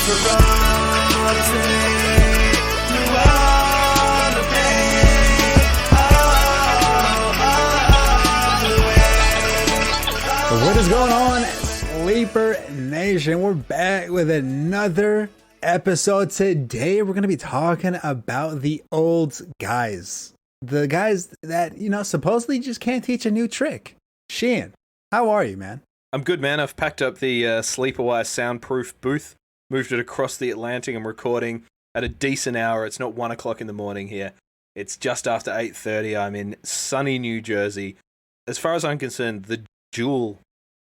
What is going on, Sleeper Nation? We're back with another episode. Today we're going to be talking about the old guys. The guys that, supposedly just can't teach a new trick. Sheehan, how are you, man? I'm good, man. I've packed up the Sleeperwire soundproof booth, moved it across the Atlantic. I'm recording at a decent hour. It's not 1 o'clock in the morning here. It's just after 8:30. I'm in sunny New Jersey. As far as I'm concerned, the jewel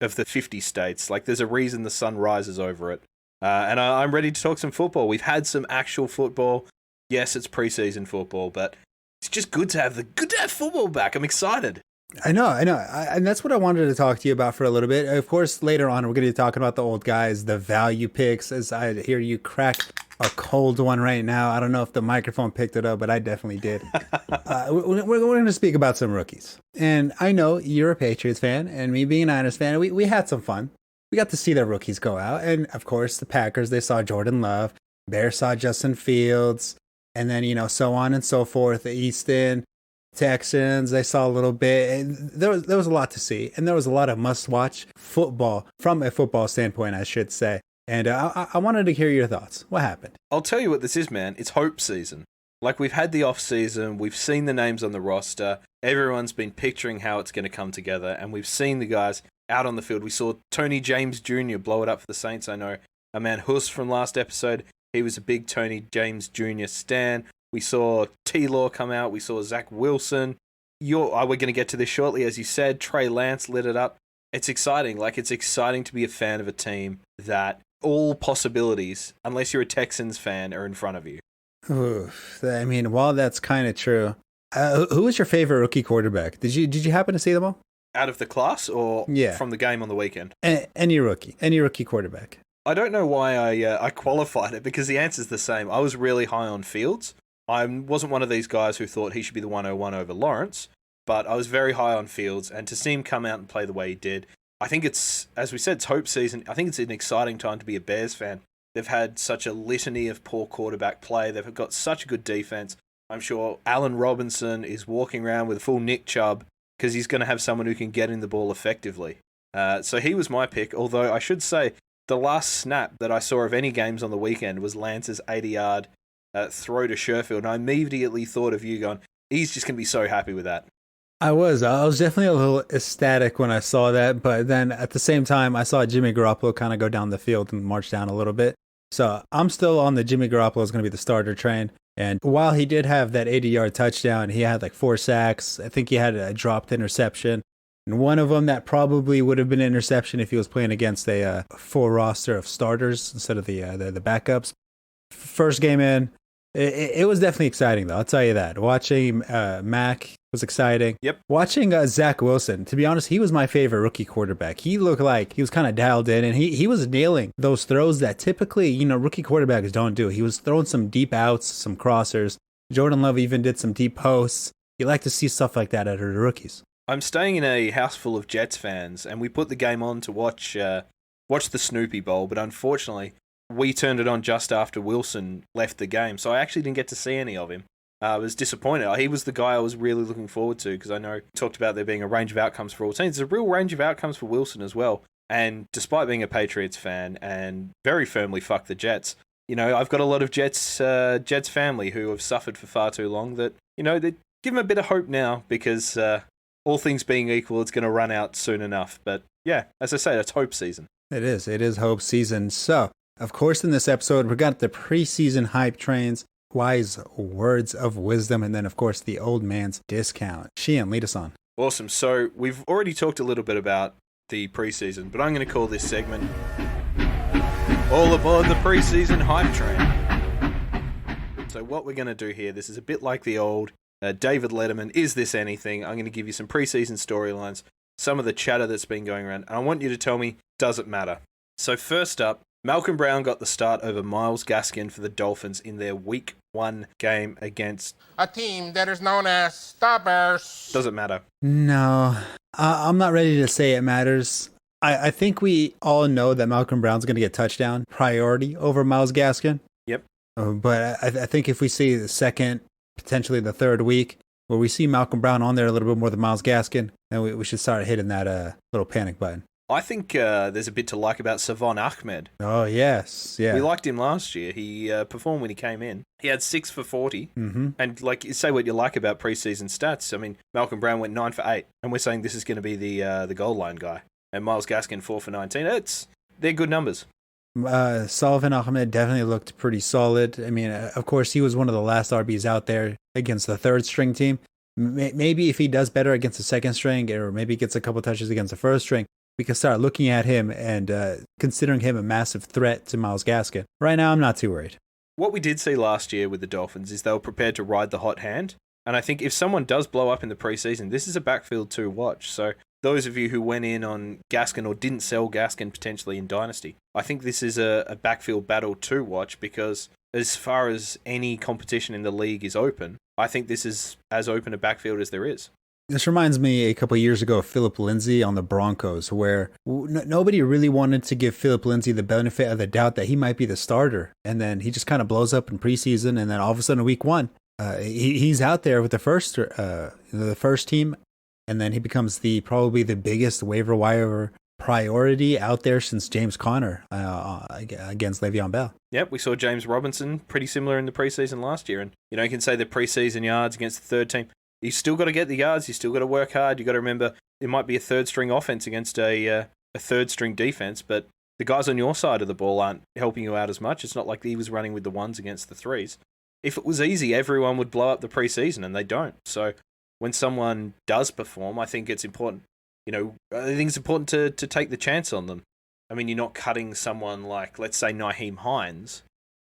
of the 50 states. Like, there's a reason the sun rises over it. And I'm ready to talk some football. We've had some actual football. Yes, it's preseason football, but it's just good to have football back. I'm excited. I know. And that's what I wanted to talk to you about for a little bit. Of course, later on, we're going to be talking about the old guys, the value picks, as I hear you crack a cold one right now. I don't know if the microphone picked it up, but I definitely did. We're going to speak about some rookies. And I know you're a Patriots fan, and me being an Niners fan, we had some fun. We got to see their rookies go out. And, of course, the Packers, they saw Jordan Love. Bears saw Justin Fields. And then, so on and so forth. The Easton Texans, they saw a little bit. There was a lot to see. And there was a lot of must-watch football, from a football standpoint, I should say. And I wanted to hear your thoughts. What happened? I'll tell you what this is, man. It's hope season. Like, we've had the off season. We've seen the names on the roster. Everyone's been picturing how it's going to come together. And we've seen the guys out on the field. We saw Tony James Jr. blow it up for the Saints. I know our man Huss from last episode, he was a big Tony James Jr. stan. We saw T-Law come out. We saw Zach Wilson. We're going to get to this shortly. As you said, Trey Lance lit it up. It's exciting. Like, it's exciting to be a fan of a team that all possibilities, unless you're a Texans fan, are in front of you. Oof. I mean, while that's kind of true, who was your favorite rookie quarterback? Did you happen to see them all? Out of the class or from the game on the weekend? Any rookie quarterback. I don't know why I qualified it, because the answer's the same. I was really high on Fields. I wasn't one of these guys who thought he should be the 101 over Lawrence, but I was very high on Fields, and to see him come out and play the way he did, I think it's, as we said, it's hope season. I think it's an exciting time to be a Bears fan. They've had such a litany of poor quarterback play. They've got such a good defense. I'm sure Allen Robinson is walking around with full Nick Chubb because he's going to have someone who can get in the ball effectively. So he was my pick, although I should say the last snap that I saw of any games on the weekend was Lance's 80-yard throw to Sherfield. And I immediately thought of you going, he's just going to be so happy with that. I was definitely a little ecstatic when I saw that, but then at the same time, I saw Jimmy Garoppolo kind of go down the field and march down a little bit. So I'm still on the Jimmy Garoppolo is going to be the starter train. And while he did have that 80-yard touchdown, he had like 4 sacks. I think he had a dropped interception. And one of them that probably would have been an interception if he was playing against a full roster of starters instead of the backups. First game in, it was definitely exciting, though. I'll tell you that. Watching Mac was exciting. Yep. Watching Zach Wilson, to be honest, he was my favorite rookie quarterback. He looked like he was kind of dialed in, and he was nailing those throws that typically, rookie quarterbacks don't do. He was throwing some deep outs, some crossers. Jordan Love even did some deep posts. You like to see stuff like that out of the rookies. I'm staying in a house full of Jets fans, and we put the game on to watch the Snoopy Bowl, but unfortunately, we turned it on just after Wilson left the game, so I actually didn't get to see any of him. I was disappointed. He was the guy I was really looking forward to, because I know you talked about there being a range of outcomes for all teams. There's a real range of outcomes for Wilson as well, and despite being a Patriots fan and very firmly fuck the Jets, I've got a lot of Jets family who have suffered for far too long that, they give them a bit of hope now, because all things being equal, it's going to run out soon enough. But yeah, as I say, it's hope season. It is hope season. So, of course, in this episode, we got the preseason hype trains, wise words of wisdom, and then, of course, the old man's discount. Sheehan, lead us on. Awesome. So we've already talked a little bit about the preseason, but I'm going to call this segment All Aboard the Preseason Hype Train. So what we're going to do here, this is a bit like the old David Letterman, Is This Anything? I'm going to give you some preseason storylines, some of the chatter that's been going around, and I want you to tell me, does it matter? So first up, Malcolm Brown got the start over Myles Gaskin for the Dolphins in their Week 1 game against a team that is known as the Bears. Does it matter? No, I'm not ready to say it matters. I think we all know that Malcolm Brown's going to get touchdown priority over Myles Gaskin. Yep. But I think if we see the second, potentially the third week, where we see Malcolm Brown on there a little bit more than Myles Gaskin, then we should start hitting that little panic button. I think there's a bit to like about Savon Ahmed. Oh, yes. Yeah. We liked him last year. He performed when he came in. He had 6 for 40. Mm-hmm. And say what you like about preseason stats. I mean, Malcolm Brown went 9 for 8. And we're saying this is going to be the goal line guy. And Myles Gaskin 4 for 19. They're good numbers. Salvin Ahmed definitely looked pretty solid. I mean, of course, he was one of the last RBs out there against the third string team. Maybe if he does better against the second string, or maybe gets a couple touches against the first string, we can start looking at him and considering him a massive threat to Myles Gaskin. Right now, I'm not too worried. What we did see last year with the Dolphins is they were prepared to ride the hot hand. And I think if someone does blow up in the preseason, this is a backfield to watch. So those of you who went in on Gaskin or didn't sell Gaskin potentially in Dynasty, I think this is a backfield battle to watch, because as far as any competition in the league is open, I think this is as open a backfield as there is. This reminds me a couple of years ago of Philip Lindsay on the Broncos, where nobody really wanted to give Philip Lindsay the benefit of the doubt that he might be the starter. And then he just kind of blows up in preseason. And then all of a sudden, week 1, he's out there with the first team. And then he becomes probably the biggest waiver wire priority out there since James Conner against Le'Veon Bell. Yep, we saw James Robinson pretty similar in the preseason last year. And, you can say the preseason yards against the third team. You still got to get the yards. You still got to work hard. You got to remember it might be a third string offense against a third string defense, but the guys on your side of the ball aren't helping you out as much. It's not like he was running with the ones against the threes. If it was easy, everyone would blow up the preseason, and they don't. So when someone does perform, I think it's important. I think it's important to take the chance on them. I mean, you're not cutting someone like, let's say, Nyheim Hines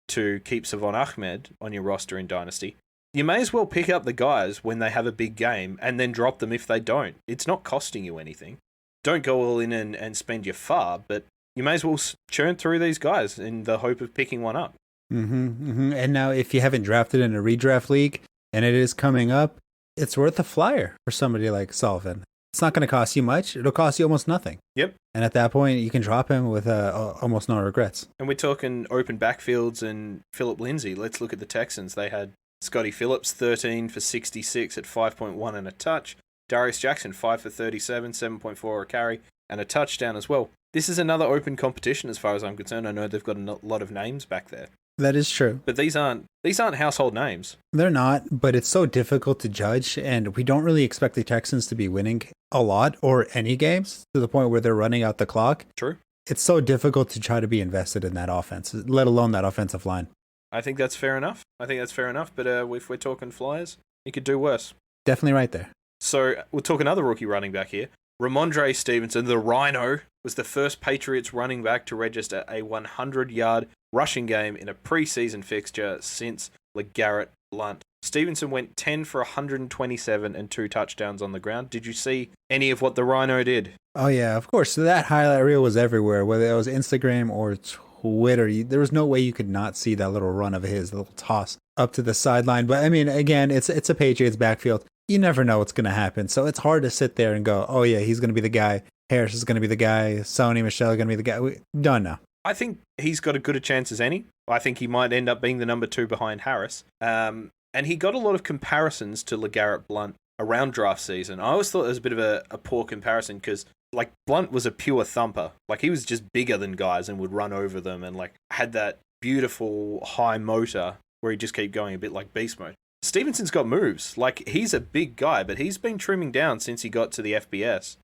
to keep Savon Ahmed on your roster in Dynasty. You may as well pick up the guys when they have a big game and then drop them if they don't. It's not costing you anything. Don't go all in and spend your FAB, but you may as well churn through these guys in the hope of picking one up. Mm-hmm, mm-hmm. And now if you haven't drafted in a redraft league and it is coming up, it's worth a flyer for somebody like Sullivan. It's not going to cost you much. It'll cost you almost nothing. Yep. And at that point, you can drop him with almost no regrets. And we're talking open backfields and Philip Lindsay. Let's look at the Texans. They had Scotty Phillips, 13 for 66 at 5.1 and a touch. Darius Jackson, 5 for 37, 7.4 a carry, and a touchdown as well. This is another open competition as far as I'm concerned. I know they've got a lot of names back there. That is true. But these aren't household names. They're not, but it's so difficult to judge, and we don't really expect the Texans to be winning a lot or any games to the point where they're running out the clock. True. It's so difficult to try to be invested in that offense, let alone that offensive line. I think that's fair enough. But if we're talking Flyers, you could do worse. Definitely right there. So we'll talk another rookie running back here. Ramondre Stevenson, the Rhino, was the first Patriots running back to register a 100-yard rushing game in a preseason fixture since LeGarrette Blount. Stevenson went 10 for 127 and 2 touchdowns on the ground. Did you see any of what the Rhino did? Oh, yeah, of course. So that highlight reel was everywhere, whether it was Instagram or Twitter. There was no way you could not see that little run of his, the little toss up to the sideline. But, I mean, again, it's a Patriots backfield. You never know what's going to happen. So it's hard to sit there and go, oh, yeah, he's going to be the guy. Harris is going to be the guy. Sony Michel is going to be the guy. We don't know. I think he's got as good a chance as any. I think he might end up being the number 2 behind Harris. And he got a lot of comparisons to LeGarrette Blount around draft season. I always thought it was a bit of a poor comparison because, like, Blount was a pure thumper. Like, he was just bigger than guys and would run over them and, like, had that beautiful high motor where he just kept going a bit like beast mode. Stevenson's got moves. Like, he's a big guy, but he's been trimming down since he got to the FBS.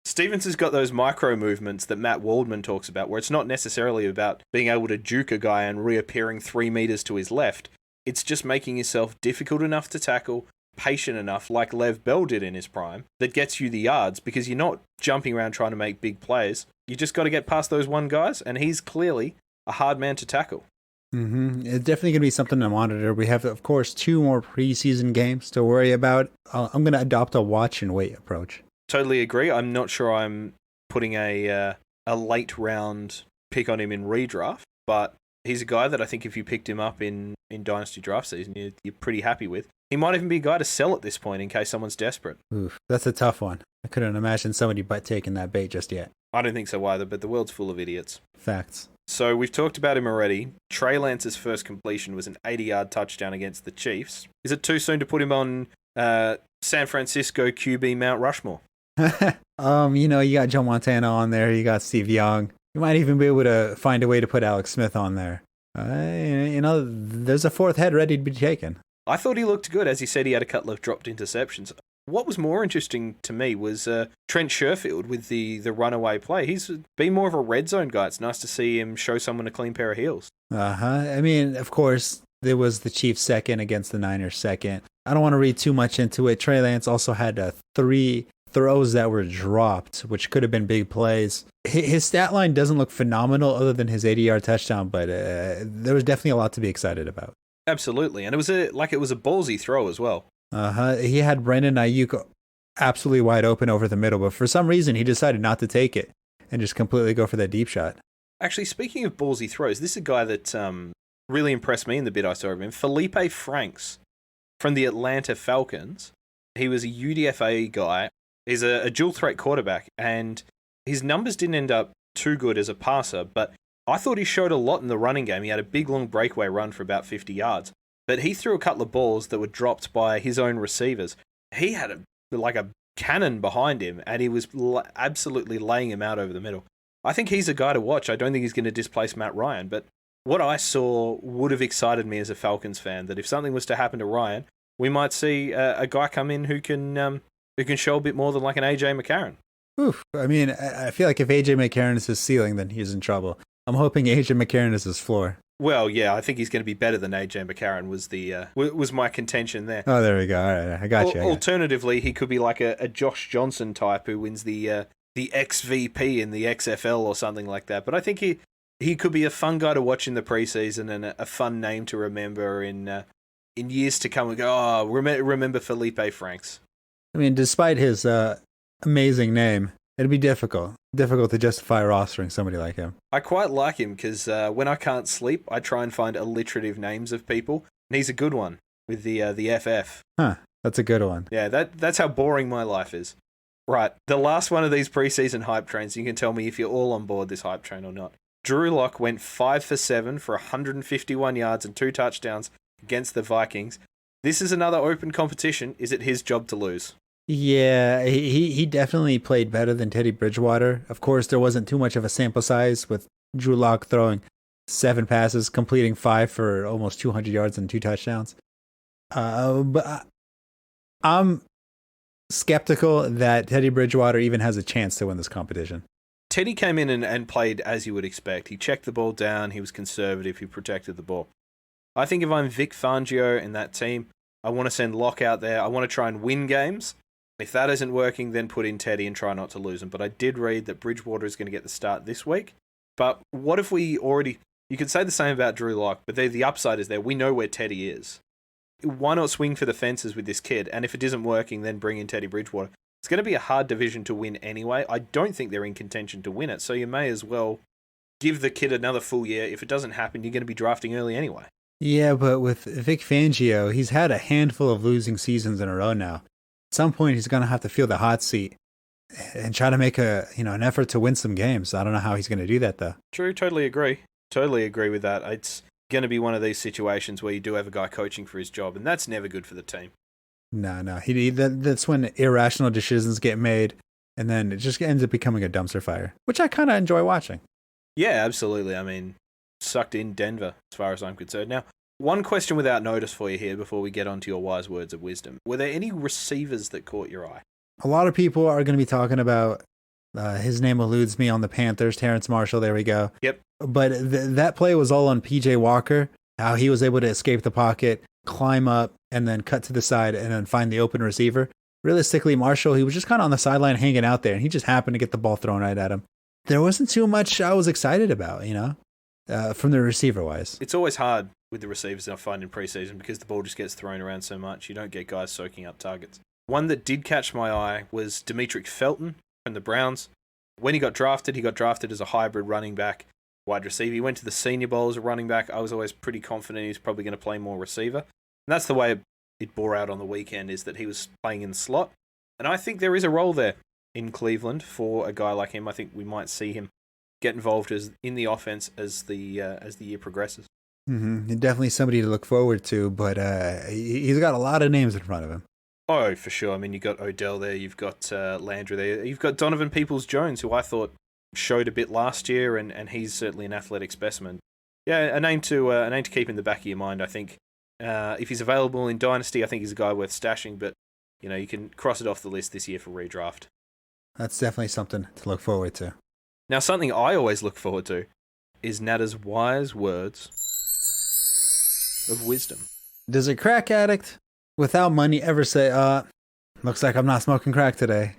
Stevenson's got those micro movements that Matt Waldman talks about, where it's not necessarily about being able to juke a guy and reappearing 3 meters to his left. It's just making yourself difficult enough to tackle, patient enough, like Lev Bell did in his prime, that gets you the yards, because you're not jumping around trying to make big plays. You just got to get past those one guys, and he's clearly a hard man to tackle. Mm-hmm. It's definitely going to be something to monitor. We have, of course, 2 more preseason games to worry about. I'm going to adopt a watch and wait approach. Totally agree. I'm not sure I'm putting a late round pick on him in redraft, but he's a guy that I think if you picked him up in Dynasty draft season, you're pretty happy with. He might even be a guy to sell at this point in case someone's desperate. Oof, that's a tough one. I couldn't imagine somebody but taking that bait just yet. I don't think so either, but the world's full of idiots. Facts. So we've talked about him already. Trey Lance's first completion was an 80-yard touchdown against the Chiefs. Is it too soon to put him on San Francisco QB Mount Rushmore? You got Joe Montana on there. You got Steve Young. You might even be able to find a way to put Alex Smith on there. There's a fourth head ready to be taken. I thought he looked good. As he said, he had a couple of dropped interceptions. What was more interesting to me was Trent Sherfield with the runaway play. He's been more of a red zone guy. It's nice to see him show someone a clean pair of heels. I mean, of course, there was the Chiefs second against the Niners second. I don't want to read too much into it. Trey Lance also had 3 throws that were dropped, which could have been big plays. His stat line doesn't look phenomenal other than his 80-yard touchdown, but there was definitely a lot to be excited about. Absolutely, and it was a ballsy throw as well. He had Brandon Ayuk absolutely wide open over the middle, but for some reason he decided not to take it and just completely go for that deep shot. Actually, speaking of ballsy throws, this is a guy that really impressed me in the bit I saw of him. Felipe Franks from the Atlanta Falcons. He was a UDFA guy. He's a dual threat quarterback, and his numbers didn't end up too good as a passer, but I thought he showed a lot in the running game. He had a big, long breakaway run for about 50 yards, but he threw a couple of balls that were dropped by his own receivers. He had a cannon behind him, and he was absolutely laying him out over the middle. I think he's a guy to watch. I don't think he's going to displace Matt Ryan, but what I saw would have excited me as a Falcons fan, that if something was to happen to Ryan, we might see a guy come in who can show a bit more than like an AJ McCarron. Oof. I mean, I feel like if AJ McCarron is his ceiling, then he's in trouble. I'm hoping AJ McCarron is his floor. Well, yeah, I think he's going to be better than AJ McCarron was my contention there. Oh, there we go. All right, I got you. Alternatively, he could be like a Josh Johnson type who wins the XVP in the XFL or something like that. But I think he could be a fun guy to watch in the preseason and a fun name to remember in years to come. We go, oh, remember Felipe Franks. I mean, despite his amazing name, it'd be difficult to justify rostering somebody like him. I quite like him because when I can't sleep, I try and find alliterative names of people, and he's a good one with the FF. Huh, that's a good one. Yeah, that's how boring my life is. Right, the last one of these preseason hype trains, you can tell me if you're all on board this hype train or not. Drew Lock went 5 for 7 for 151 yards and 2 touchdowns against the Vikings. This is another open competition. Is it his job to lose? Yeah, he definitely played better than Teddy Bridgewater. Of course, there wasn't too much of a sample size with Drew Lock throwing 7 passes, completing 5 for almost 200 yards and 2 touchdowns. But I'm skeptical that Teddy Bridgewater even has a chance to win this competition. Teddy came in and played as you would expect. He checked the ball down. He was conservative. He protected the ball. I think if I'm Vic Fangio and that team, I want to send Locke out there. I want to try and win games. If that isn't working, then put in Teddy and try not to lose him. But I did read that Bridgewater is going to get the start this week. But what if we already... You could say the same about Drew Lock, but the upside is there. We know where Teddy is. Why not swing for the fences with this kid? And if it isn't working, then bring in Teddy Bridgewater. It's going to be a hard division to win anyway. I don't think they're in contention to win it, so you may as well give the kid another full year. If it doesn't happen, you're going to be drafting early anyway. Yeah, but with Vic Fangio, he's had a handful of losing seasons in a row now. At some point, he's going to have to feel the hot seat and try to make an effort to win some games. I don't know how he's going to do that, though. True, totally agree. Totally agree with that. It's going to be one of these situations where you do have a guy coaching for his job, and that's never good for the team. No. That's when irrational decisions get made, and then it just ends up becoming a dumpster fire, which I kind of enjoy watching. Yeah, absolutely. I mean, sucked in Denver, as far as I'm concerned. Now, one question without notice for you here before we get on to your wise words of wisdom. Were there any receivers that caught your eye? A lot of people are going to be talking about, his name eludes me, on the Panthers, Terrence Marshall, there we go. Yep. But that play was all on PJ Walker, how he was able to escape the pocket, climb up, and then cut to the side and then find the open receiver. Realistically, Marshall, he was just kind of on the sideline hanging out there, and he just happened to get the ball thrown right at him. There wasn't too much I was excited about, from the receiver-wise. It's always hard with the receivers I find in preseason because the ball just gets thrown around so much. You don't get guys soaking up targets. One that did catch my eye was Demetric Felton from the Browns. When he got drafted as a hybrid running back, wide receiver. He went to the Senior Bowl as a running back. I was always pretty confident he was probably going to play more receiver. And that's the way it bore out on the weekend, is that he was playing in the slot. And I think there is a role there. in Cleveland for a guy like him. I think we might see him get involved in the offense as the year progresses. Mm-hmm. Definitely somebody to look forward to, but he's got a lot of names in front of him. Oh, for sure. I mean, you've got Odell there, you've got Landry there, you've got Donovan Peoples-Jones, who I thought showed a bit last year, and he's certainly an athletic specimen. Yeah, a name to keep in the back of your mind. I think if he's available in Dynasty, I think he's a guy worth stashing. But you can cross it off the list this year for redraft. That's definitely something to look forward to. Now, something I always look forward to is Nada's wise words of wisdom. Does a crack addict without money ever say, looks like I'm not smoking crack today?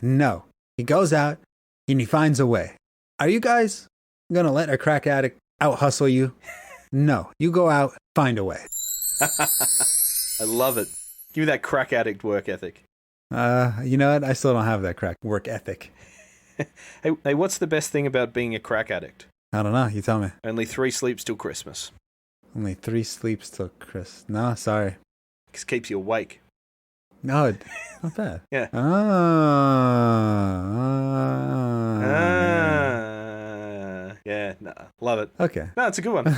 No. He goes out and he finds a way. Are you guys going to let a crack addict out hustle you? No. You go out, find a way. I love it. Give me that crack addict work ethic. You know what? I still don't have that crack work ethic. Hey, what's the best thing about being a crack addict? I don't know. You tell me. Only 3 sleeps till Christmas. Only 3 sleeps till Chris. No, sorry. Because it keeps you awake. No, not bad. Yeah. Yeah, nah, love it. Okay. No, it's a good one.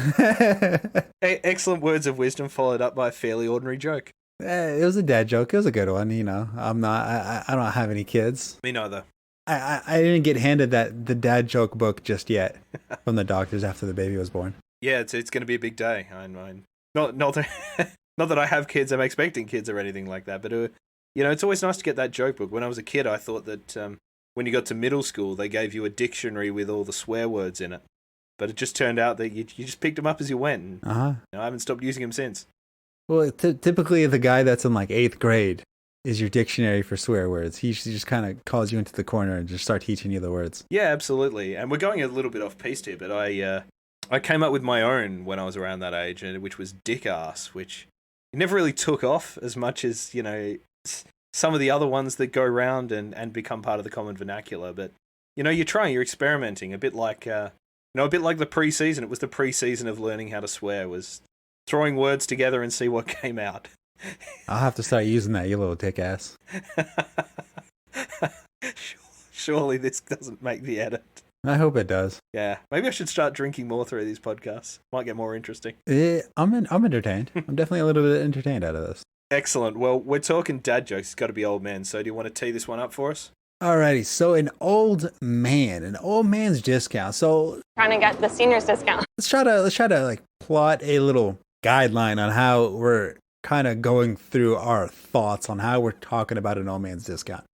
Excellent words of wisdom followed up by a fairly ordinary joke. It was a dad joke. It was a good one. I don't have any kids. Me neither. I didn't get handed the dad joke book just yet from the doctors after the baby was born. Yeah, it's going to be a big day. Not that not that I have kids. I'm expecting kids or anything like that. But it's always nice to get that joke book. When I was a kid, I thought that when you got to middle school, they gave you a dictionary with all the swear words in it. But it just turned out that you just picked them up as you went. And, I haven't stopped using them since. Well, typically the guy that's in like 8th grade is your dictionary for swear words. He just kind of calls you into the corner and just start teaching you the words. Yeah, absolutely. And we're going a little bit off piste here, but I came up with my own when I was around that age, which was dick ass, which never really took off as much as, some of the other ones that go around and become part of the common vernacular. But, you're trying, you're experimenting, a bit like the preseason. It was the preseason of learning how to swear, was throwing words together and see what came out. I'll have to start using that, you little dick ass. Surely this doesn't make the edit. I hope it does. Yeah, maybe I should start drinking more through these podcasts. Might get more interesting. I'm entertained. I'm definitely a little bit entertained out of this. Excellent. Well, we're talking dad jokes. It's got to be old man. So do you want to tee this one up for us? Alrighty. So an old man's discount. So trying to get the seniors discount. Let's try to like plot a little guideline on how we're kind of going through our thoughts on how we're talking about an old man's discount.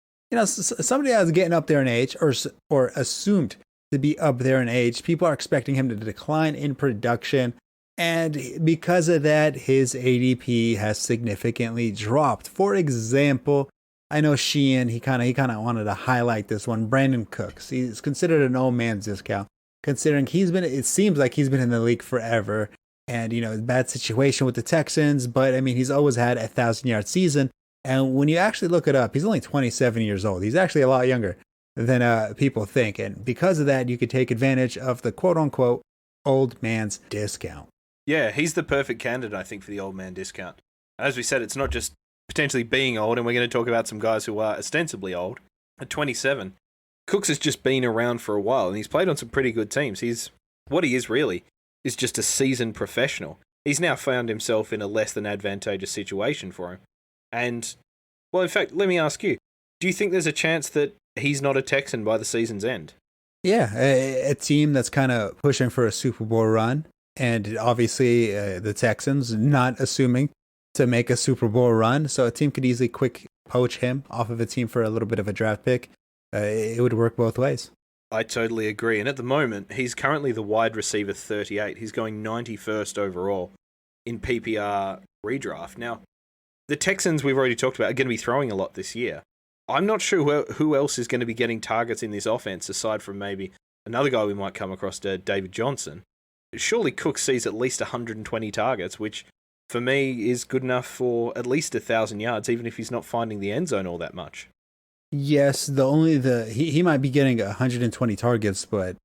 Somebody that's getting up there in age or assumed to be up there in age, people are expecting him to decline in production. And because of that, his ADP has significantly dropped. For example, I know Sheehan, he kind of wanted to highlight this one. Brandon Cooks, he's considered an old man's discount, considering it seems like he's been in the league forever. And, bad situation with the Texans, but he's always had a 1,000-yard season. And when you actually look it up, he's only 27 years old. He's actually a lot younger than people think. And because of that, you could take advantage of the quote-unquote old man's discount. Yeah, he's the perfect candidate, I think, for the old man discount. As we said, it's not just potentially being old, and we're going to talk about some guys who are ostensibly old. At 27, Cooks has just been around for a while, and he's played on some pretty good teams. What he is really is just a seasoned professional. He's now found himself in a less than advantageous situation for him. And, well, in fact, let me ask you, do you think there's a chance that he's not a Texan by the season's end? Yeah, a team that's kind of pushing for a Super Bowl run, and obviously the Texans not assuming to make a Super Bowl run, so a team could easily quick poach him off of a team for a little bit of a draft pick. It would work both ways. I totally agree. And at the moment, he's currently the wide receiver 38. He's going 91st overall in PPR redraft. Now, the Texans we've already talked about are going to be throwing a lot this year. I'm not sure who else is going to be getting targets in this offense aside from maybe another guy we might come across, David Johnson. Surely Cook sees at least 120 targets, which for me is good enough for at least 1,000 yards, even if he's not finding the end zone all that much. Yes, he might be getting 120 targets, but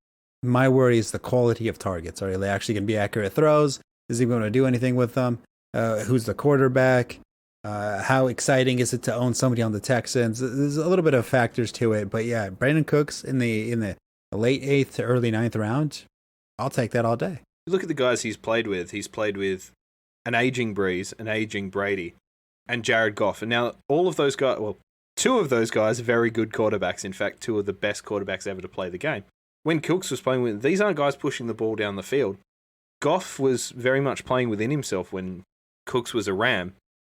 my worry is the quality of targets. Are they actually going to be accurate throws? Is he going to do anything with them? Who's the quarterback? How exciting is it to own somebody on the Texans? There's a little bit of factors to it, but yeah, Brandon Cooks in the late 8th to early 9th round, I'll take that all day. Look at the guys he's played with. He's played with an aging Breeze, an aging Brady, and Jared Goff. And now all of those guys, well, two of those guys are very good quarterbacks. In fact, two of the best quarterbacks ever to play the game. When Cooks was playing with, these aren't guys pushing the ball down the field. Goff was very much playing within himself when Cooks was a Ram.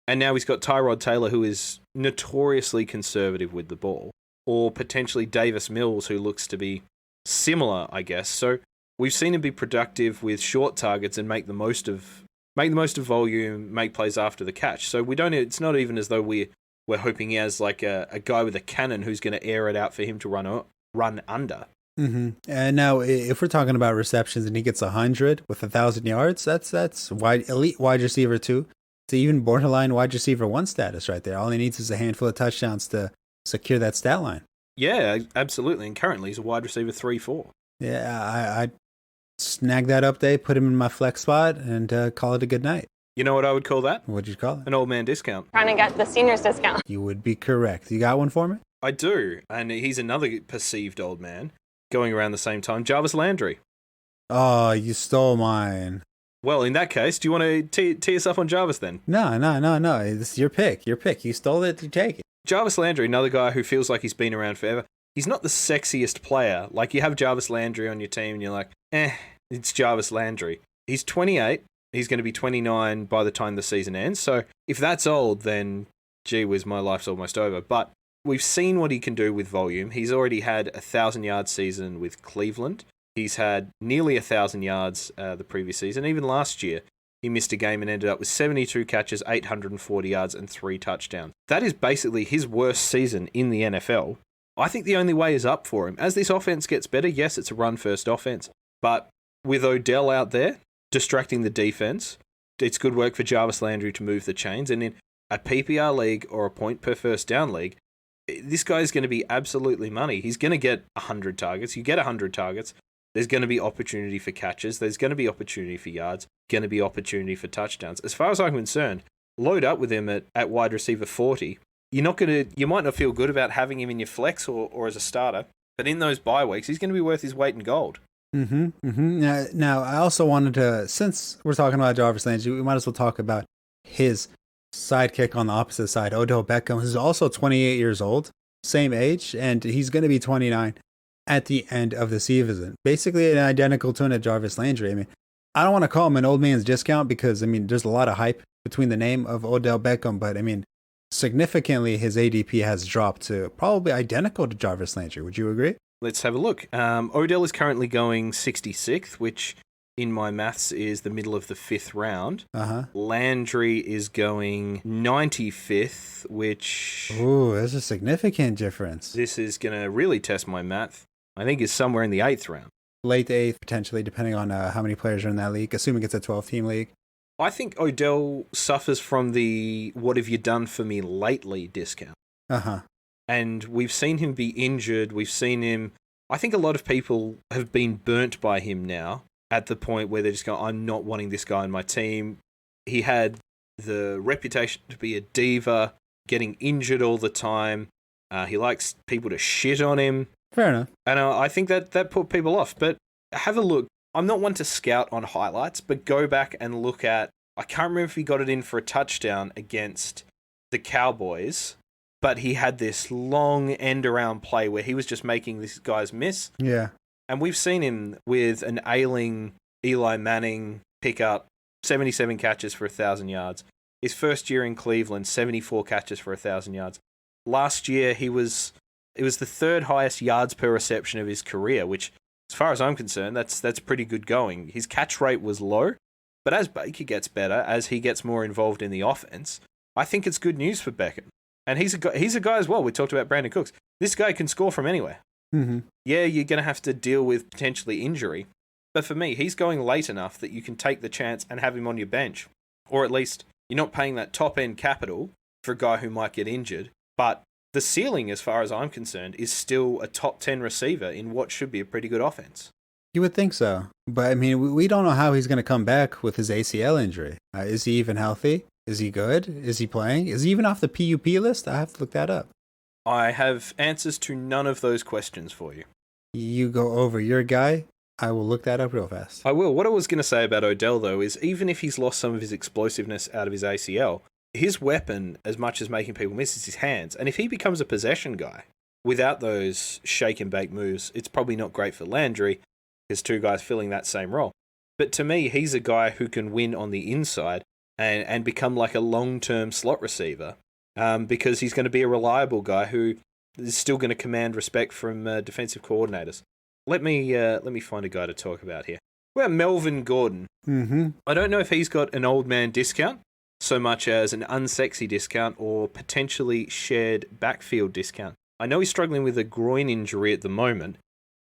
And now he's got Tyrod Taylor, who is notoriously conservative with the ball, or potentially Davis Mills, who looks to be similar, I guess. So we've seen him be productive with short targets and make the most of volume, make plays after the catch. So we don't. It's not even as though we're hoping he has like a guy with a cannon who's going to air it out for him to run under. Mm-hmm. And now, if we're talking about receptions and he gets 100 with 1,000 yards, that's elite wide receiver 2 to even borderline wide receiver 1 status right there. All he needs is a handful of touchdowns to secure that stat line. Yeah, absolutely. And currently he's a wide receiver 3-4. Yeah, I snag that up day, put him in my flex spot, and call it a good night. You know what I would call that? What'd you call it? An old man discount. Trying to get the seniors discount. You would be correct. You got one for me? I do. And he's another perceived old man going around the same time. Jarvis Landry. Oh, you stole mine. Well, in that case, do you want to tee us up on Jarvis then? No. This is your pick. You stole it, you take it. Jarvis Landry, another guy who feels like he's been around forever. He's not the sexiest player. Like, you have Jarvis Landry on your team and you're like, it's Jarvis Landry. He's 28. He's going to be 29 by the time the season ends. So if that's old, then gee whiz, my life's almost over. But we've seen what he can do with volume. He's already had a 1,000-yard season with Cleveland. He's had nearly 1,000 yards the previous season. Even last year, he missed a game and ended up with 72 catches, 840 yards, and 3 touchdowns. That is basically his worst season in the NFL. I think the only way is up for him. As this offense gets better, yes, it's a run-first offense. But with Odell out there, distracting the defense, it's good work for Jarvis Landry to move the chains. And in a PPR league or a point per first down league, this guy is going to be absolutely money. He's going to get 100 targets. You get 100 targets, there's going to be opportunity for catches. There's going to be opportunity for yards. Going to be opportunity for touchdowns. As far as I'm concerned, load up with him at wide receiver 40. You might not feel good about having him in your flex or as a starter, but in those bye weeks, he's going to be worth his weight in gold. Now, I also wanted to, since we're talking about Jarvis Landry, we might as well talk about his sidekick on the opposite side, Odell Beckham, who's also 28 years old, same age, and he's going to be 29 at the end of the season. Basically an identical twin of Jarvis Landry. I mean, I don't want to call him an old man's discount because, I mean, there's a lot of hype between the name of Odell Beckham, but I mean, significantly his ADP has dropped to probably identical to Jarvis Landry. Would you agree? Let's have a look. Odell is currently going 66th, which in my maths is the middle of the 5th round. Landry is going 95th, which... Ooh, there's a significant difference. This is going to really test my math. I think is somewhere in the 8th round. Late 8th, potentially, depending on how many players are in that league, assuming it's a 12-team league. I think Odell suffers from the what have you done for me lately discount. And we've seen him be injured. We've seen him... I think a lot of people have been burnt by him now at the point where they're just going, I'm not wanting this guy on my team. He had the reputation to be a diva, getting injured all the time. He likes people to shit on him. Fair enough. And I think that put people off. But have a look. I'm not one to scout on highlights, but go back and look at... I can't remember if he got it in for a touchdown against the Cowboys, but he had this long end-around play where he was just making these guys miss. Yeah. And we've seen him with an ailing Eli Manning pick up 77 catches for 1,000 yards. His first year in Cleveland, 74 catches for 1,000 yards. Last year, it was the 3rd highest yards per reception of his career, which, as far as I'm concerned, that's pretty good going. His catch rate was low, but as Baker gets better, as he gets more involved in the offense, I think it's good news for Beckham. And he's a guy as well. We talked about Brandon Cooks. This guy can score from anywhere. Yeah, you're going to have to deal with potentially injury. But for me, he's going late enough that you can take the chance and have him on your bench. Or at least you're not paying that top-end capital for a guy who might get injured. But the ceiling, as far as I'm concerned, is still a top 10 receiver in what should be a pretty good offense. You would think so. But, I mean, we don't know how he's going to come back with his ACL injury. Is he even healthy? Is he good? Is he playing? Is he even off the PUP list? I have to look that up. I have answers to none of those questions for you. You go over your guy. I will look that up real fast. I will. What I was going to say about Odell, though, is even if he's lost some of his explosiveness out of his ACL, his weapon, as much as making people miss, is his hands. And if he becomes a possession guy without those shake and bake moves, it's probably not great for Landry. There's two guys filling that same role. But to me, he's a guy who can win on the inside and become like a long-term slot receiver because he's going to be a reliable guy who is still going to command respect from defensive coordinators. Let me find a guy to talk about here. What about Melvin Gordon? Mm-hmm. I don't know if he's got an old man discount so much as an unsexy discount or potentially shared backfield discount. I know he's struggling with a groin injury at the moment,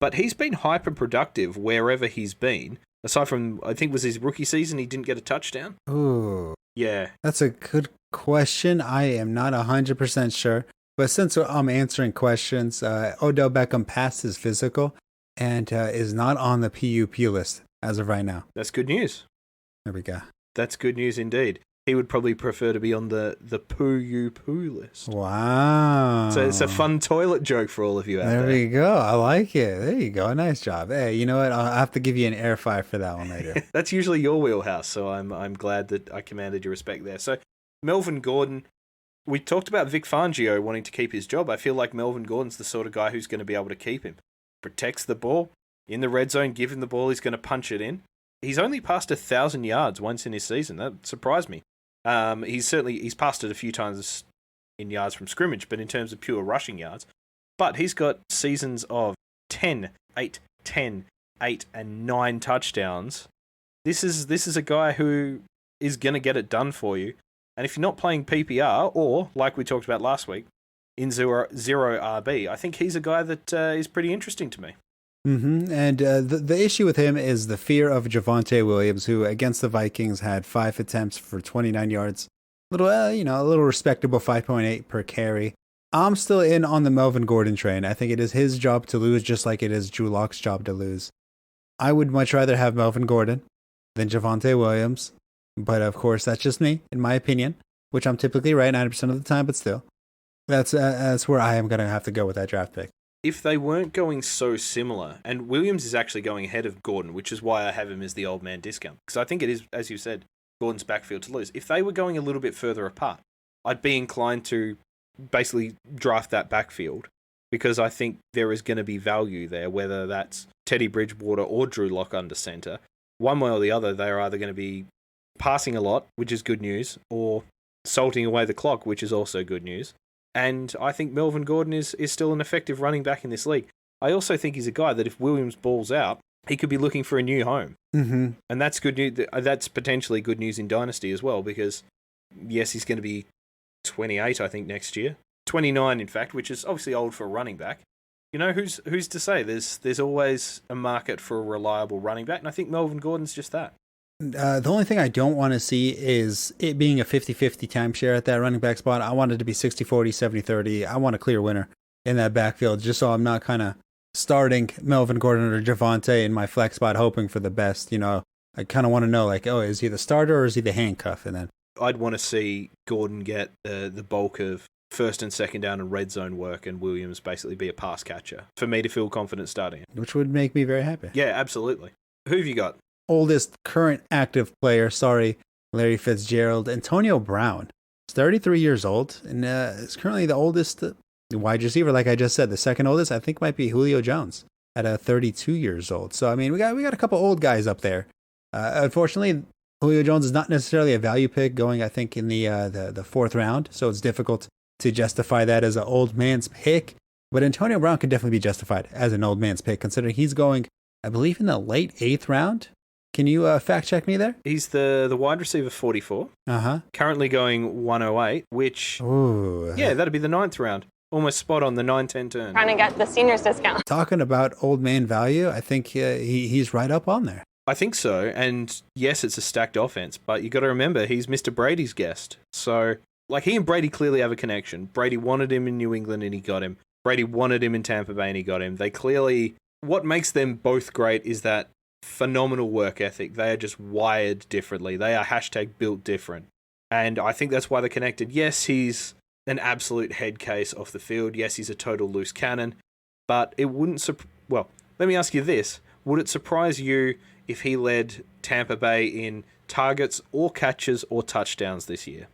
but he's been hyper productive wherever he's been. Aside from, I think it was his rookie season, he didn't get a touchdown. Ooh. Yeah. That's a good question. I am not 100% sure. But since I'm answering questions, Odell Beckham passed his physical and is not on the PUP list as of right now. That's good news. There we go. That's good news indeed. He would probably prefer to be on the poo list. Wow. So it's a fun toilet joke for all of you out there. There we go. I like it. There you go. Nice job. Hey, you know what? I'll have to give you an air fire for that one later. That's usually your wheelhouse, so I'm glad that I commanded your respect there. So Melvin Gordon, we talked about Vic Fangio wanting to keep his job. I feel like Melvin Gordon's the sort of guy who's going to be able to keep him. Protects the ball. In the red zone, give him the ball, he's going to punch it in. He's only passed 1,000 yards once in his season. That surprised me. He's passed it a few times in yards from scrimmage, but in terms of pure rushing yards. But he's got seasons of 10, 8, 10, 8, and 9 touchdowns. This is a guy who is going to get it done for you. And if you're not playing PPR, or, like we talked about last week, in zero RB, I think he's a guy that is pretty interesting to me. Mm-hmm. And the issue with him is the fear of Javonte Williams, who against the Vikings had 5 attempts for 29 yards. A little respectable 5.8 per carry. I'm still in on the Melvin Gordon train. I think it is his job to lose, just like it is Drew Lock's job to lose. I would much rather have Melvin Gordon than Javonte Williams. But of course, that's just me, in my opinion, which I'm typically right 90% of the time, but still. That's where I am going to have to go with that draft pick. If they weren't going so similar, and Williams is actually going ahead of Gordon, which is why I have him as the old man discount, because I think it is, as you said, Gordon's backfield to lose. If they were going a little bit further apart, I'd be inclined to basically draft that backfield, because I think there is going to be value there, whether that's Teddy Bridgewater or Drew Lock under center. One way or the other, they are either going to be passing a lot, which is good news, or salting away the clock, which is also good news. And I think Melvin Gordon is still an effective running back in this league. I also think he's a guy that if Williams balls out, he could be looking for a new home. Mm-hmm. And that's good news. That's potentially good news in Dynasty as well, because yes, he's going to be 28, I think, next year. 29, in fact, which is obviously old for a running back. You know, who's to say? There's always a market for a reliable running back, and I think Melvin Gordon's just that. The only thing I don't want to see is it being a 50-50 timeshare at that running back spot. I want it to be 60-40, 70-30. I want a clear winner in that backfield, just so I'm not kind of starting Melvin Gordon or Javonte in my flex spot hoping for the best. You know, I kind of want to know, like, oh, is he the starter or is he the handcuff? And then I'd want to see Gordon get the bulk of first and second down and red zone work, and Williams basically be a pass catcher for me to feel confident starting it. Which would make me very happy. Yeah, absolutely. Who have you got? Oldest current active player, Larry Fitzgerald. Antonio Brown. He's 33 years old and is currently the oldest wide receiver. Like I just said, the second oldest I think might be Julio Jones at 32 years old. So I mean, we got a couple old guys up there. Unfortunately, Julio Jones is not necessarily a value pick going, I think, in the fourth round. So it's difficult to justify that as an old man's pick. But Antonio Brown could definitely be justified as an old man's pick, considering he's going, I believe, in the late 8th round. Can you fact check me there? He's the wide receiver 44. Uh-huh. Currently going 108, which, ooh, yeah, that'd be the 9th round. Almost spot on the 9-10 turn. Trying to get the seniors discount. Talking about old man value, I think he's right up on there. I think so. And yes, it's a stacked offense, but you got to remember he's Mr. Brady's guest. So, like, he and Brady clearly have a connection. Brady wanted him in New England and he got him. Brady wanted him in Tampa Bay and he got him. They clearly, what makes them both great is that phenomenal work ethic. They are just wired differently. They are #built different. And I think that's why they're connected. Yes, he's an absolute head case off the field. Yes, he's a total loose cannon. But it wouldn't... Well, let me ask you this. Would it surprise you if he led Tampa Bay in targets or catches or touchdowns this year?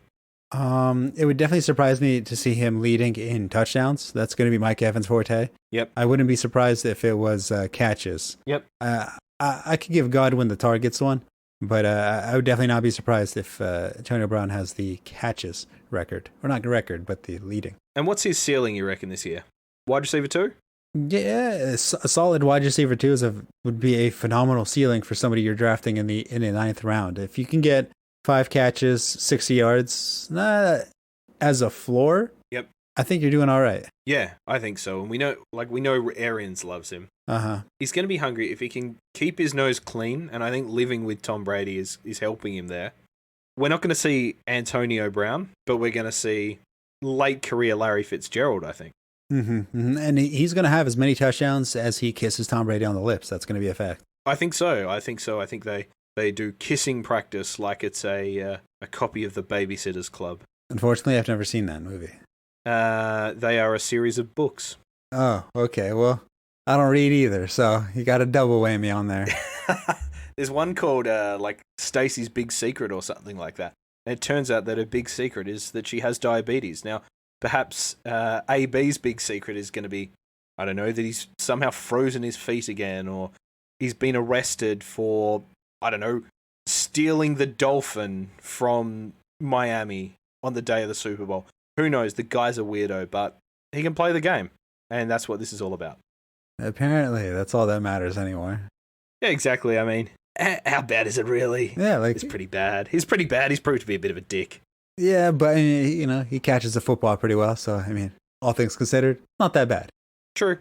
It would definitely surprise me to see him leading in touchdowns. That's going to be Mike Evans' forte. Yep. I wouldn't be surprised if it was catches. Yep. I could give Godwin the targets one, but I would definitely not be surprised if Antonio Brown has the catches record. Or not record, but the leading. And what's his ceiling, you reckon, this year? Wide receiver 2? Yeah, a solid wide receiver 2 would be a phenomenal ceiling for somebody you're drafting in the 9th round. If you can get 5 catches, 60 yards, as a floor, yep, I think you're doing all right. Yeah, I think so. And we know Arians loves him. He's going to be hungry if he can keep his nose clean, and I think living with Tom Brady is helping him there. We're not going to see Antonio Brown, but we're going to see late career Larry Fitzgerald, I think. And he's going to have as many touchdowns as he kisses Tom Brady on the lips. That's going to be a fact. I think so. I think they do kissing practice like it's a copy of the Babysitter's Club. Unfortunately, I've never seen that movie. They are a series of books. Oh, okay. Well, I don't read either, so you got a double whammy on there. There's one called like Stacy's Big Secret or something like that. And it turns out that her big secret is that she has diabetes. Now, perhaps AB's big secret is going to be, I don't know, that he's somehow frozen his feet again, or he's been arrested for, I don't know, stealing the dolphin from Miami on the day of the Super Bowl. Who knows? The guy's a weirdo, but he can play the game. And that's what this is all about. Apparently, that's all that matters anymore. Yeah, exactly. I mean, how bad is it really? Yeah, it's pretty bad. He's pretty bad. He's proved to be a bit of a dick. Yeah, but, he catches the football pretty well. So, I mean, all things considered, not that bad. True.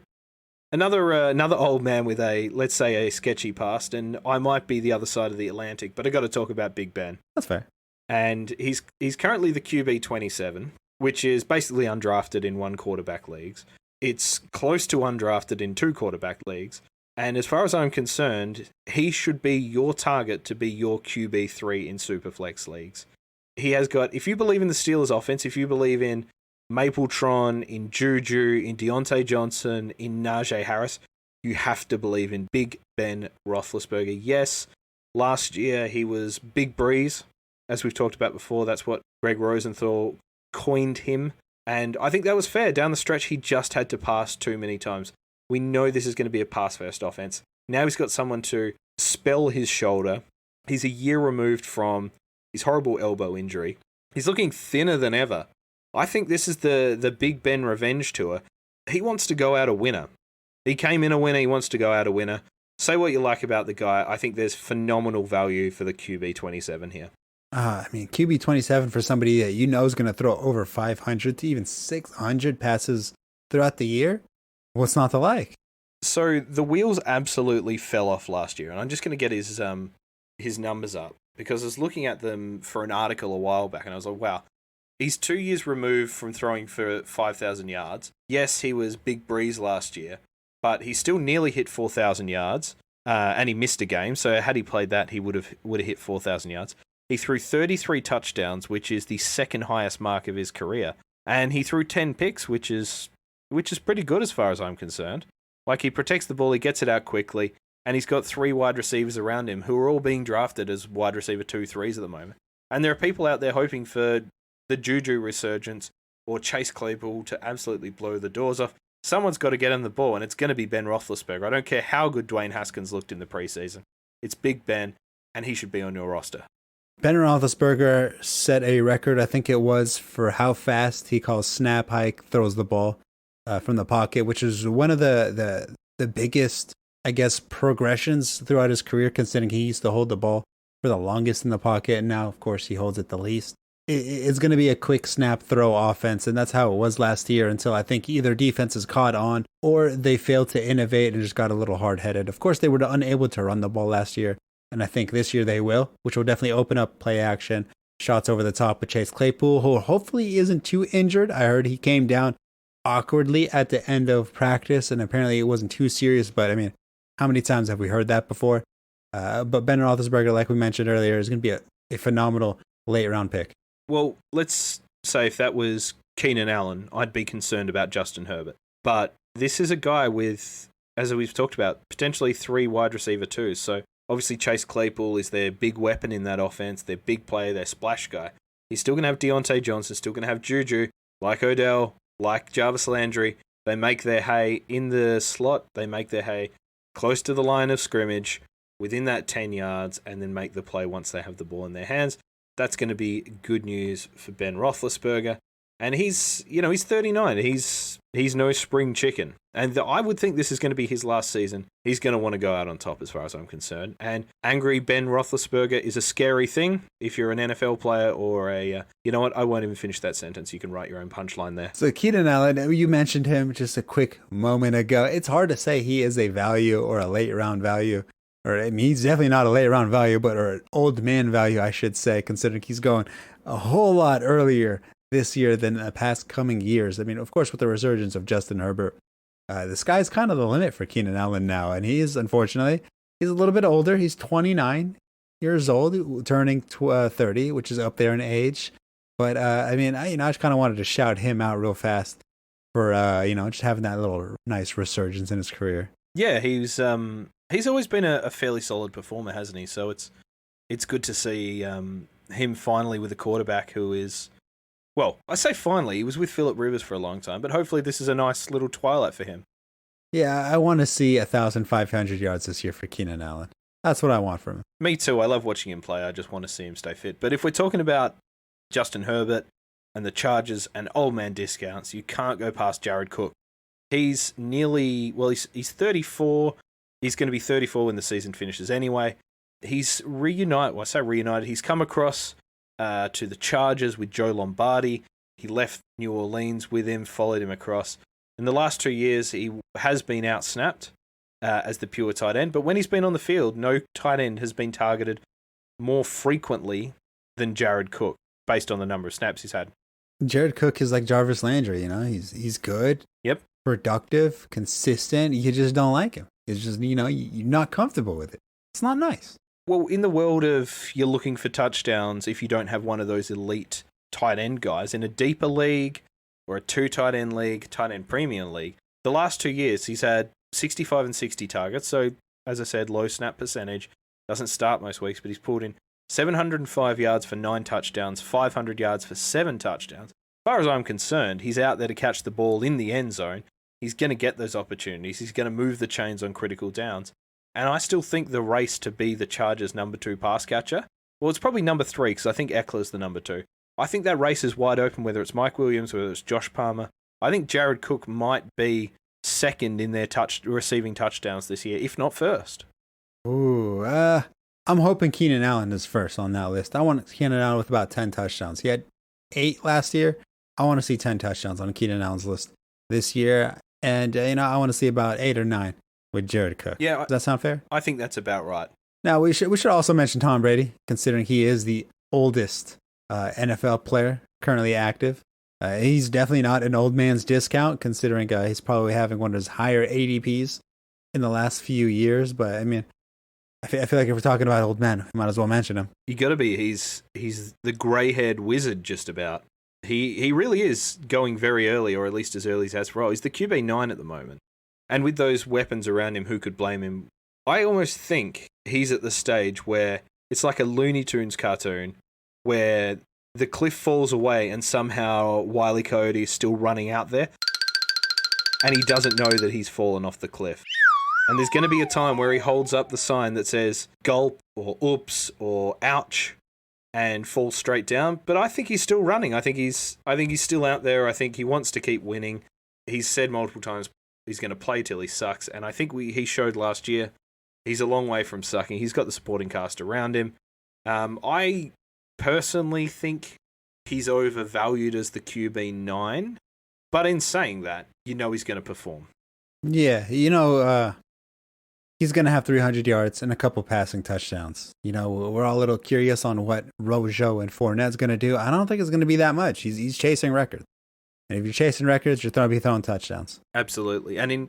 Another old man with let's say, a sketchy past, and I might be the other side of the Atlantic, but I got to talk about Big Ben. That's fair. And he's currently the QB 27, which is basically undrafted in 1 quarterback leagues. It's close to undrafted in 2 quarterback leagues. And as far as I'm concerned, he should be your target to be your QB3 in Superflex leagues. He has got, if you believe in the Steelers offense, if you believe in Mapletron, in Juju, in Deontay Johnson, in Najee Harris, you have to believe in Big Ben Roethlisberger. Yes, last year he was Big Breeze, as we've talked about before. That's what Greg Rosenthal coined him. And I think that was fair. Down the stretch, he just had to pass too many times. We know this is going to be a pass-first offense. Now he's got someone to spell his shoulder. He's a year removed from his horrible elbow injury. He's looking thinner than ever. I think this is the Big Ben revenge tour. He wants to go out a winner. He came in a winner. He wants to go out a winner. Say what you like about the guy. I think there's phenomenal value for the QB 27 here. QB 27 for somebody that is going to throw over 500 to even 600 passes throughout the year. What's not to like? So the wheels absolutely fell off last year, and I'm just going to get his numbers up because I was looking at them for an article a while back, and I was like, wow, he's 2 years removed from throwing for 5,000 yards. Yes, he was Big Breeze last year, but he still nearly hit 4,000 yards, and he missed a game. So had he played that, he would have hit 4,000 yards. He threw 33 touchdowns, which is the second highest mark of his career, and he threw 10 picks, which is pretty good as far as I'm concerned. Like, he protects the ball, he gets it out quickly, and he's got 3 wide receivers around him who are all being drafted as wide receiver 2-3s at the moment. And there are people out there hoping for the Juju resurgence or Chase Claypool to absolutely blow the doors off. Someone's got to get him the ball, and it's going to be Ben Roethlisberger. I don't care how good Dwayne Haskins looked in the preseason. It's Big Ben, and he should be on your roster. Ben Roethlisberger set a record, I think it was, for how fast he calls snap, hike, throws the ball from the pocket, which is one of the biggest, I guess, progressions throughout his career, considering he used to hold the ball for the longest in the pocket, and now, of course, he holds it the least. It's going to be a quick snap throw offense, and that's how it was last year until I think either defenses caught on or they failed to innovate and just got a little hard-headed. Of course, they were unable to run the ball last year, and I think this year they will, which will definitely open up play action, shots over the top with Chase Claypool, who hopefully isn't too injured. I heard he came down awkwardly at the end of practice, and apparently it wasn't too serious, but I mean, how many times have we heard that before? But Ben Roethlisberger, like we mentioned earlier, is going to be a phenomenal late-round pick. Well, let's say if that was Keenan Allen, I'd be concerned about Justin Herbert. But this is a guy with, as we've talked about, potentially 3 wide receiver twos. So obviously Chase Claypool is their big weapon in that offense, their big player, their splash guy. He's still going to have Deontay Johnson, still going to have Juju, like Odell, like Jarvis Landry. They make their hay in the slot. They make their hay close to the line of scrimmage, within that 10 yards, and then make the play once they have the ball in their hands. That's going to be good news for Ben Roethlisberger. And he's 39. He's no spring chicken. And I would think this is going to be his last season. He's going to want to go out on top as far as I'm concerned. And angry Ben Roethlisberger is a scary thing if you're an NFL player or a... you know what? I won't even finish that sentence. You can write your own punchline there. So Keenan Allen, you mentioned him just a quick moment ago. It's hard to say he is a value or a late round value. Or I mean, he's definitely not a late round value, but or an old man value, I should say, considering he's going a whole lot earlier this year than the past coming years. I mean, of course, with the resurgence of Justin Herbert, the sky's kind of the limit for Keenan Allen now. And he is, unfortunately, he's a little bit older. He's 29 years old, turning 30, which is up there in age. But, I mean, I just kind of wanted to shout him out real fast for, just having that little nice resurgence in his career. Yeah, he's always been a fairly solid performer, hasn't he? So it's good to see him finally with a quarterback who is... Well, I say finally, he was with Phillip Rivers for a long time, but hopefully this is a nice little twilight for him. Yeah, I want to see 1,500 yards this year for Keenan Allen. That's what I want from him. Me too. I love watching him play. I just want to see him stay fit. But if we're talking about Justin Herbert and the Chargers and old man discounts, you can't go past Jared Cook. He's he's 34. He's going to be 34 when the season finishes anyway. He's reunited. Well, I say reunited. He's come across to the Chargers with Joe Lombardi. He left New Orleans with him, followed him across. In the last 2 years, he has been outsnapped as the pure tight end, but when he's been on the field, no tight end has been targeted more frequently than Jared Cook, based on the number of snaps he's had. Jared Cook is like Jarvis Landry, he's good, yep, productive, consistent. You just don't like him. It's just, you're not comfortable with it. It's not nice. Well, in the world of you're looking for touchdowns, if you don't have one of those elite tight end guys in a deeper league or a 2 tight end league, tight end premium league, the last 2 years he's had 65 and 60 targets. So, as I said, low snap percentage. Doesn't start most weeks, but he's pulled in 705 yards for 9 touchdowns, 500 yards for 7 touchdowns. As far as I'm concerned, he's out there to catch the ball in the end zone. He's going to get those opportunities. He's going to move the chains on critical downs. And I still think the race to be the Chargers' number 2 pass catcher, well, it's probably number 3 because I think Eckler's the number 2. I think that race is wide open, whether it's Mike Williams, whether it's Josh Palmer. I think Jared Cook might be second in their receiving touchdowns this year, if not first. Ooh, I'm hoping Keenan Allen is first on that list. I want Keenan Allen with about 10 touchdowns. He had 8 last year. I want to see 10 touchdowns on Keenan Allen's list this year. And, I want to see about 8 or 9. With Jared Cook. Yeah. Does that sound fair? I think that's about right. Now, we should also mention Tom Brady, considering he is the oldest NFL player currently active. He's definitely not an old man's discount, considering he's probably having one of his higher ADPs in the last few years. But, I mean, I feel like if we're talking about old men, we might as well mention him. You got to be. He's the grey-haired wizard, just about. He really is going very early, or at least as early as he has for all. He's the QB9 at the moment. And with those weapons around him, who could blame him? I almost think he's at the stage where it's like a Looney Tunes cartoon where the cliff falls away and somehow Wile E. Coyote is still running out there and he doesn't know that he's fallen off the cliff. And there's going to be a time where he holds up the sign that says gulp or oops or ouch and falls straight down. But I think he's still running. I think he's still out there. I think he wants to keep winning. He's said multiple times he's going to play till he sucks, and I think he showed last year he's a long way from sucking. He's got the supporting cast around him. I personally think he's overvalued as the QB9, but in saying that, he's going to perform. Yeah, he's going to have 300 yards and a couple passing touchdowns. We're all a little curious on what Rojo and Fournette's going to do. I don't think it's going to be that much. He's chasing records. And if you're chasing records, you're going to be throwing touchdowns. Absolutely. And in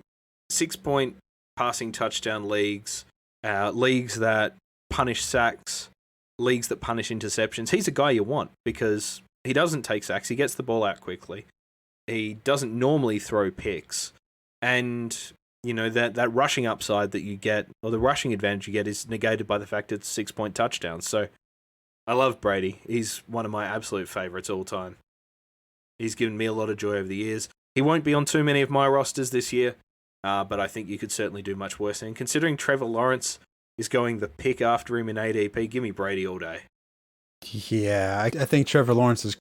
6-point passing touchdown leagues, leagues that punish sacks, leagues that punish interceptions, he's a guy you want because he doesn't take sacks. He gets the ball out quickly. He doesn't normally throw picks. And, that rushing upside that you get, or the rushing advantage you get, is negated by the fact it's 6-point touchdowns. So I love Brady. He's one of my absolute favorites all time. He's given me a lot of joy over the years. He won't be on too many of my rosters this year, but I think you could certainly do much worse. And considering Trevor Lawrence is going the pick after him in ADP, give me Brady all day. Yeah, I think Trevor Lawrence is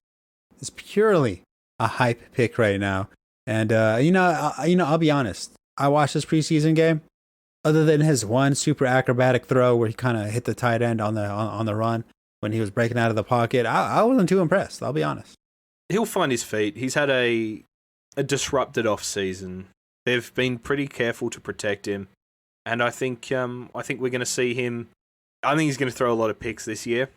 purely a hype pick right now. And I'll be honest. I watched this preseason game. Other than his one super acrobatic throw where he kind of hit the tight end on the run when he was breaking out of the pocket, I wasn't too impressed. I'll be honest. He'll find his feet. He's had a disrupted off season. They've been pretty careful to protect him, and I think we're going to see him. I think he's going to throw a lot of picks this year,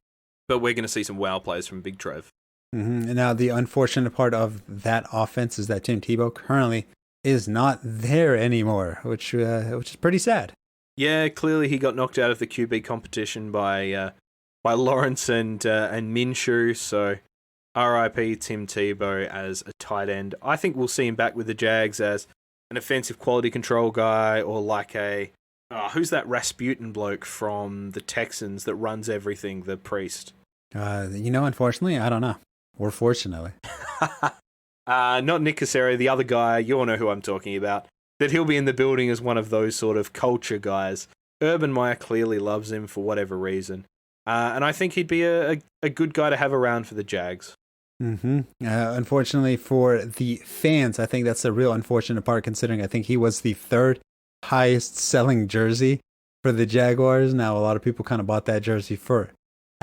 but we're going to see some wow plays from Big Trev. Mm-hmm. And now the unfortunate part of that offense is that Tim Tebow currently is not there anymore, which is pretty sad. Yeah, clearly he got knocked out of the QB competition by Lawrence and Minshew. So R.I.P. Tim Tebow as a tight end. I think we'll see him back with the Jags as an offensive quality control guy, or like who's that Rasputin bloke from the Texans that runs everything, the priest? Unfortunately, I don't know. Or fortunately. Not Nick Cassero, the other guy, you all know who I'm talking about, that he'll be in the building as one of those sort of culture guys. Urban Meyer clearly loves him for whatever reason. And I think he'd be a good guy to have around for the Jags. Mm-hmm. Unfortunately for the fans, I think that's the real unfortunate part, considering I think he was the third highest selling jersey for the Jaguars. Now, a lot of people kind of bought that jersey for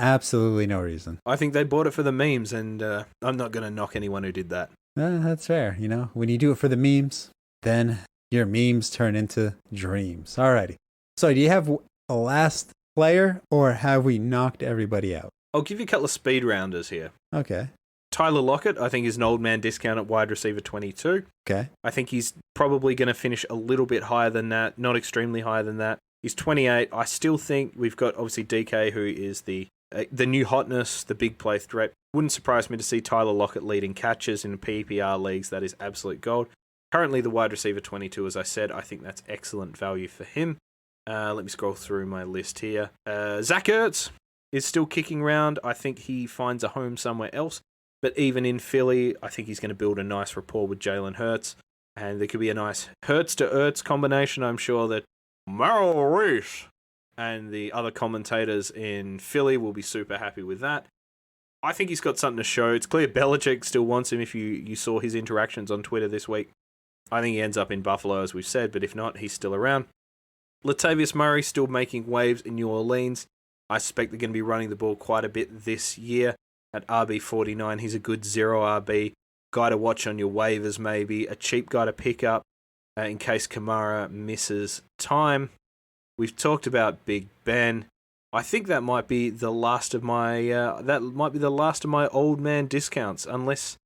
absolutely no reason. I think they bought it for the memes, and I'm not going to knock anyone who did that. That's fair. When you do it for the memes, then your memes turn into dreams. Alrighty. So do you have a last player, or have we knocked everybody out? I'll give you a couple of speed rounders here. Okay. Tyler Lockett, I think, is an old man discount at wide receiver 22. Okay. I think he's probably going to finish a little bit higher than that, not extremely higher than that. He's 28. I still think we've got, obviously, DK, who is the new hotness, the big play threat. Wouldn't surprise me to see Tyler Lockett leading catches in PPR leagues. That is absolute gold. Currently the wide receiver 22, as I said. I think that's excellent value for him. Let me scroll through my list here. Zach Ertz is still kicking around. I think he finds a home somewhere else. But even in Philly, I think he's going to build a nice rapport with Jalen Hurts. And there could be a nice Hurts to Ertz combination. I'm sure that Merrill Reese and the other commentators in Philly will be super happy with that. I think he's got something to show. It's clear Belichick still wants him if you saw his interactions on Twitter this week. I think he ends up in Buffalo, as we've said, but if not, he's still around. Latavius Murray still making waves in New Orleans. I suspect they're going to be running the ball quite a bit this year. At RB49, he's a good 0 RB guy to watch on your waivers, maybe. A cheap guy to pick up in case Kamara misses time. We've talked about Big Ben. I think that might be the last of my old man discounts, unless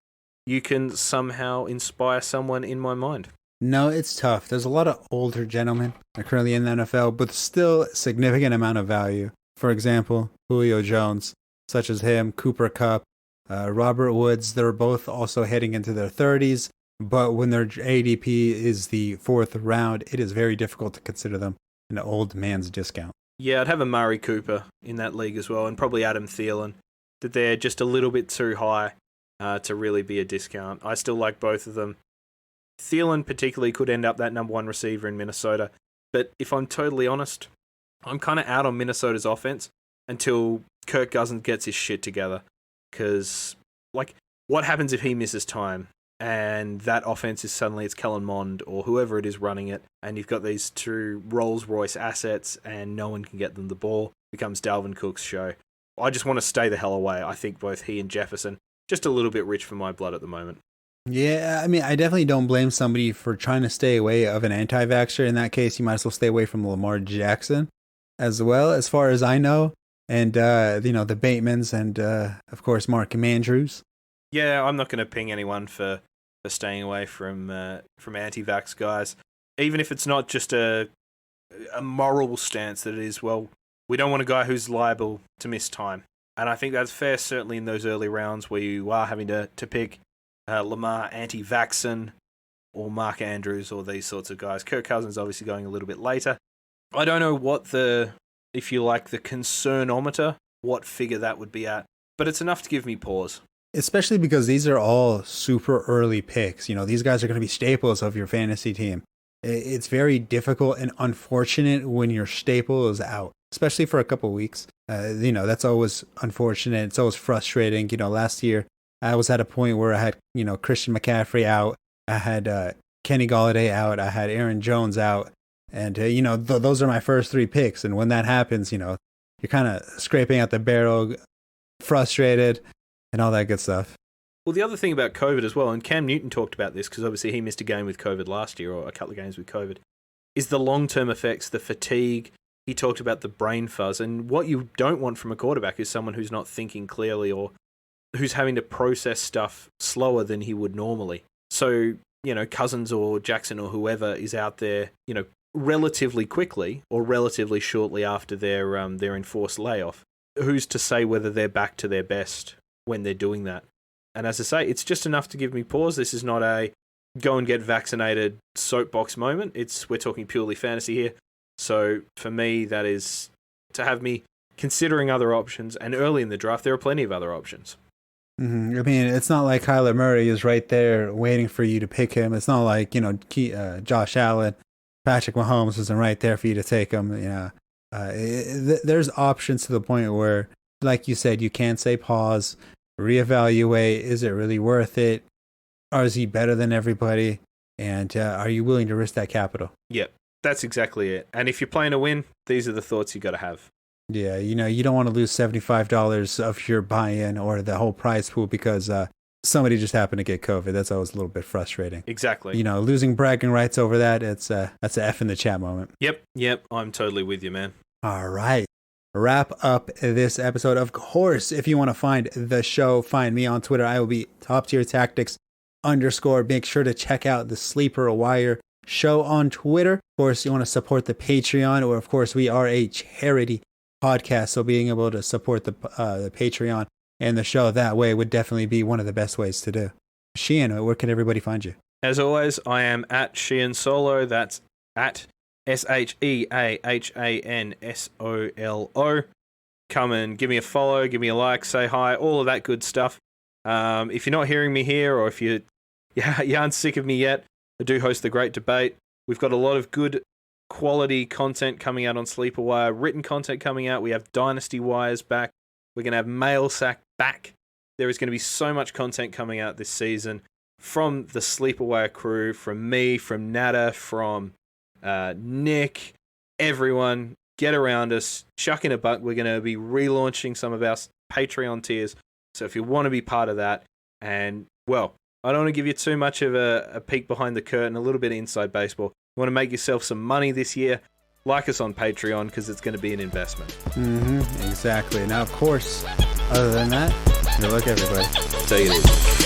you can somehow inspire someone in my mind. No, it's tough. There's a lot of older gentlemen that are currently in the NFL, but still a significant amount of value. For example, Julio Jones, such as him, Cooper Kupp, Robert Woods. They're both also heading into their 30s, but when their ADP is the 4th round, it is very difficult to consider them an old man's discount. Yeah, I'd have a Murray Cooper in that league as well, and probably Adam Thielen. That they're just a little bit too high to really be a discount. I still like both of them. Thielen particularly could end up that number 1 receiver in Minnesota, but if I'm totally honest, I'm kind of out on Minnesota's offense until Kirk Cousins gets his shit together. Because, what happens if he misses time and that offense is suddenly it's Kellen Mond or whoever it is running it, and you've got these two Rolls-Royce assets and no one can get them the ball? It becomes Dalvin Cook's show. I just want to stay the hell away. I think both he and Jefferson, just a little bit rich for my blood at the moment. Yeah, I mean, I definitely don't blame somebody for trying to stay away of an anti-vaxxer. In that case, you might as well stay away from Lamar Jackson as well, as far as I know. And, the Batemans and, of course, Mark Andrews. Yeah, I'm not going to ping anyone for staying away from anti-vax guys. Even if it's not just a moral stance that it is, well, We don't want a guy who's liable to miss time. And I think that's fair, certainly in those early rounds where you are having to pick Lamar anti-vaccine or Mark Andrews or these sorts of guys. Kirk Cousins obviously going a little bit later. I don't know what if you like, the concernometer, what figure that would be at, but it's enough to give me pause. Especially because these are all super early picks. These guys are going to be staples of your fantasy team. It's very difficult and unfortunate when your staple is out, especially for a couple of weeks. That's always unfortunate. It's always frustrating. Last year I was at a point where I had, Christian McCaffrey out. I had Kenny Golladay out. I had Aaron Jones out. And, those are my first 3 picks. And when that happens, you're kind of scraping out the barrel, frustrated, and all that good stuff. Well, the other thing about COVID as well, and Cam Newton talked about this because obviously he missed a game with COVID last year, or a couple of games with COVID, is the long-term effects, the fatigue. He talked about the brain fuzz. And what you don't want from a quarterback is someone who's not thinking clearly or who's having to process stuff slower than he would normally. So, Cousins or Jackson or whoever is out there, relatively quickly or relatively shortly after their enforced layoff. Who's to say whether they're back to their best when they're doing that? And as I say, it's just enough to give me pause. This is not a go and get vaccinated soapbox moment. We're talking purely fantasy here. So for me, that is to have me considering other options. And early in the draft, there are plenty of other options. Mm-hmm. I mean, it's not like Kyler Murray is right there waiting for you to pick him. It's not like, Josh Allen, Patrick Mahomes isn't right there for you to take him. There's options to the point where, like you said, you can't say pause, reevaluate. Is it really worth it? Or is he better than everybody? And are you willing to risk that capital? Yep, that's exactly it. And if you're playing to win, these are the thoughts you got to have. Yeah, you don't want to lose $75 of your buy-in or the whole prize pool because somebody just happened to get COVID. That's always a little bit frustrating. Exactly. Losing bragging rights over that, that's an F in the chat moment. Yep, I'm totally with you, man. All right. Wrap up this episode. Of course, if you want to find the show, find me on Twitter. I will be TopTierTactics _ Make sure to check out the Sleeper Wire show on Twitter. Of course, you want to support the Patreon, or of course, we are a charity podcast, so being able to support the Patreon and the show that way would definitely be one of the best ways to do. Sheehan, where can everybody find you? As always, I am at Sheehan Solo. That's at SheahanSolo. Come and give me a follow, give me a like, say hi, all of that good stuff. If you're not hearing me here, or if you aren't sick of me yet, I do host the Great Debate. We've got a lot of good quality content coming out on Sleeper Wire, written content coming out. We have Dynasty Wires back. We're going to have Mail Sack back. There is going to be so much content coming out this season from the Sleeper Wire crew, from me, from Nada, from Nick, everyone. Get around us, chuck in a buck. We're going to be relaunching some of our Patreon tiers. So if you want to be part of that, and, well, I don't want to give you too much of a peek behind the curtain, a little bit of inside baseball. You want to make yourself some money this year, like us on Patreon, because it's going to be an investment. Mm-hmm, exactly. Now, of course, other than that, good luck, everybody. Take it easy.